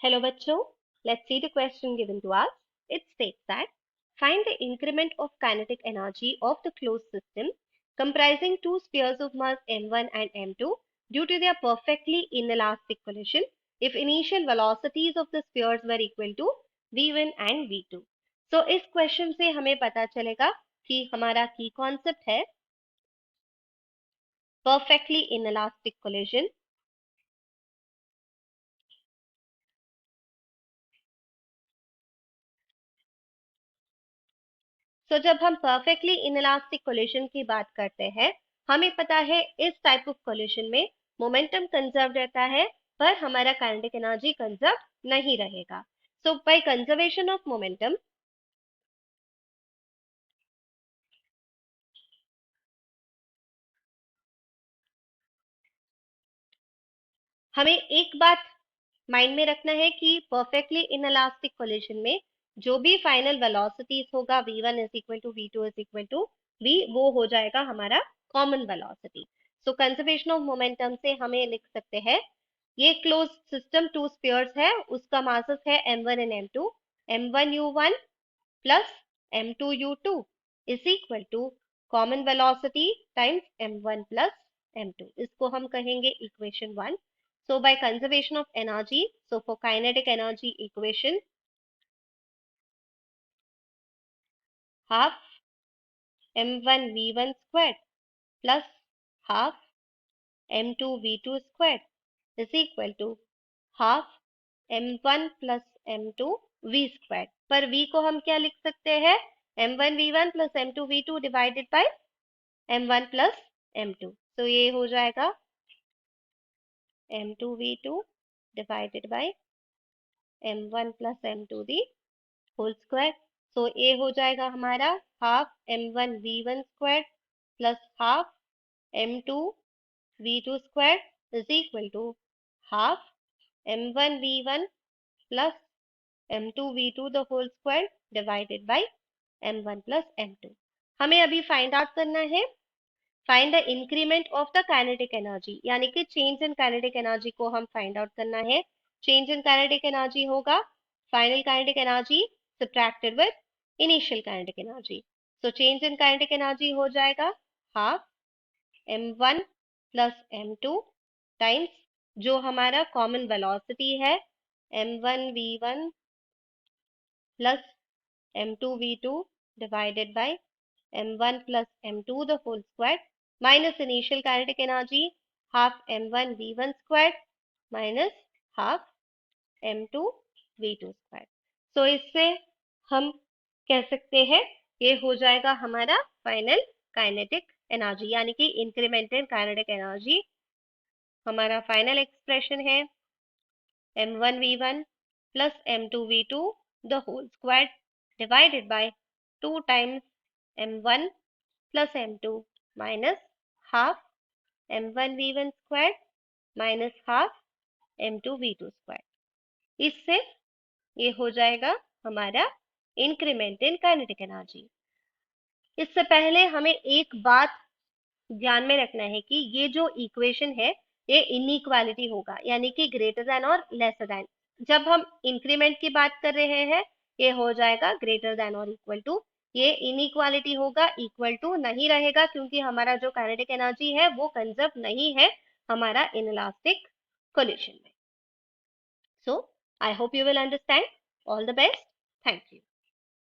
Hello बच्चों, let's see the question given to us. It states that find the increment of kinetic energy of the closed system comprising two spheres of mass m1 and m2 due to their perfectly inelastic collision if initial velocities of the spheres were equal to v1 and v2. So इस question से हमें पता चलेगा कि हमारा key concept है perfectly inelastic collision. तो जब हम परफेक्टली इनइलास्टिक कोलिशन की बात करते हैं, हमें पता है इस टाइप ऑफ कोलिशन में मोमेंटम कंजर्व रहता है, पर हमारा काइनेटिक एनर्जी कंजर्व नहीं रहेगा. सो बाय कंजर्वेशन ऑफ मोमेंटम हमें एक बात माइंड में रखना है कि परफेक्टली इनइलास्टिक कोलिशन में जो भी फाइनल वेलोसिटीज होगा v1 is equal to v2 is equal to v, वो हो जाएगा हमारा common velocity. So conservation of momentum से हमें लिख सकते हैं ये क्लोज सिस्टम टू स्फीयर्स है, उसका मासेस है m1 and m2. m1u1 plus m2u2 is equal to common velocity times m1 plus m2. इसको हम कहेंगे equation 1. So by conservation of energy, so for kinetic energy equation, half m1 v1 squared plus half m2 v2 squared is equal to half m1 plus m2 v squared. पर v को हम क्या लिख सकते हैं? m1 v1 plus m2 v2 divided by m1 plus m2. तो ये हो जाएगा m2 v2 divided by m1 plus m2 the whole square. So a हो जाएगा हमारा half m1 v1 squared plus half m2 v2 squared is equal to half m1 v1 plus m2 v2 the whole square divided by m1 plus m2. हमें अभी find out करना है find the increment of the kinetic energy, यानी कि change in kinetic energy को हम find out करना है. चेंज इन काइनेटिक एनर्जी होगा final kinetic energy subtracted with initial kinetic energy. So change in kinetic energy हो जाएगा half m1 plus m2 times जो हमारा कॉमन वेलोसिटी है m1 v1 plus m2 v2 divided by m1 plus m2 the whole square minus initial kinetic energy half m1 v1 squared minus half m2 v2 squared. So इससे हम कह सकते हैं ये हो जाएगा हमारा फाइनल काइनेटिक एनर्जी, यानी कि इंक्रीमेंटल काइनेटिक एनर्जी. हमारा फाइनल एक्सप्रेशन है m1 v1 plus m2 v2 the whole squared divided by 2 times m1 plus m2 minus half m1 v1 squared minus half m2 v2 squared. इससे ये हो जाएगा हमारा increment in kinetic energy. इससे पहले हमें एक बात ध्यान में रखना है कि ये जो इक्वेशन है ये इनइक्वालिटी होगा, यानी कि ग्रेटर देन और लेसर देन. जब हम इंक्रीमेंट की बात कर रहे हैं ये हो जाएगा ग्रेटर देन और इक्वल टू. ये इनइक्वालिटी होगा, इक्वल टू नहीं रहेगा, क्योंकि हमारा जो काइनेटिक एनर्जी है वो कंजर्व नहीं है हमारा इनइलास्टिक कोलिशन में. So I hope you will understand. All the best. Thank you.